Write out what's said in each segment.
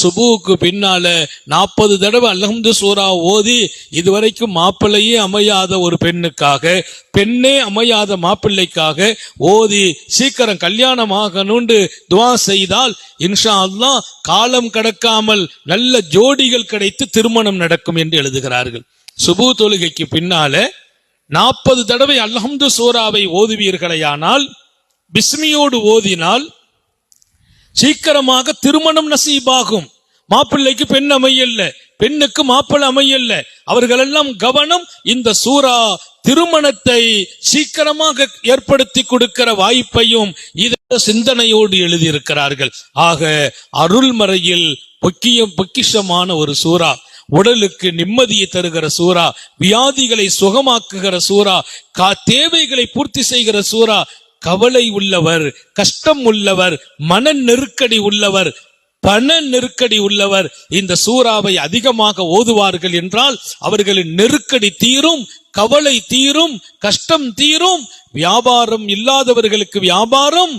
சுபுவுக்கு பின்னால 40 தடவை அல்ஹம்து சூரா ஓதி இதுவரைக்கும் மாப்பிள்ளையே அமையாத ஒரு பெண்ணே அமையாத மாப்பிள்ளைக்காக ஓதி சீக்கிரம் கல்யாணம் ஆகணும்னு துவா செய்தால் இன்ஷா அல்லாஹ் காலம் கடக்காமல் நல்ல ஜோடிகள் கிடைத்து திருமணம் நடக்கும் என்று எழுதுகிறார்கள். சுபு தொழுகைக்கு பின்னால 40 தடவை அல்ஹம்து சூராவை ஓதுவீர்களேயானால், பிஸ்மியோடு ஓதினால் சீக்கிரமாக திருமணம் நசீபாகும். மாப்பிள்ளைக்கு பெண் அமையல்ல, பெண்ணுக்கு மாப்பிள்ளை அமையல்ல, அவர்களெல்லாம் கவனம். இந்த சூரா திருமணத்தை சீக்கிரமாக ஏற்படுத்தி கொடுக்கிற வாய்ப்பையும் இத சிந்தனையோடு எழுதியிருக்கிறார்கள். ஆக அருள்மறையில் பொக்கிஷமான ஒரு சூரா, உடலுக்கு நிம்மதியை தருகிற சூரா, வியாதிகளை சுகமாக்குகிற சூரா, தேவைகளை பூர்த்தி செய்கிற சூரா. கவலை உள்ளவர், கஷ்டம் உள்ளவர், மன நெருக்கடி உள்ளவர், பண நெருக்கடி உள்ளவர் இந்த சூறாவை அதிகமாக ஓதுவார்கள் என்றால் அவர்களின் நெருக்கடி தீரும், கவலை தீரும், கஷ்டம் தீரும். வியாபாரம் இல்லாதவர்களுக்கு வியாபாரம்,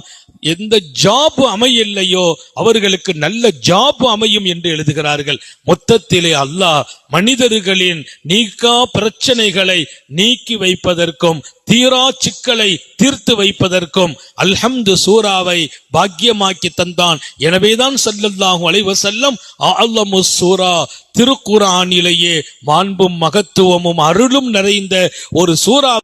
எந்த ஜாப் அமையலையோ அவர்களுக்கு நல்ல ஜாப் அமையும் என்று எழுதுகிறார்கள். மொத்தத்திலே அல்லாஹ் மனிதர்களின் நீக்கா பிரச்சனைகளை நீக்கி வைப்பதற்கும் தீரா சிக்கலை தீர்த்து வைப்பதற்கும் அல்ஹம்து சூராவை பாக்கியமாக்கி தந்தான். எனவேதான் ஸல்லல்லாஹு அலைஹி வஸல்லம் அஅலமு சூரா, திருக்குர்ஆனிலேயே மாண்பும் மகத்துவமும் அருளும் நிறைந்த ஒரு சூரா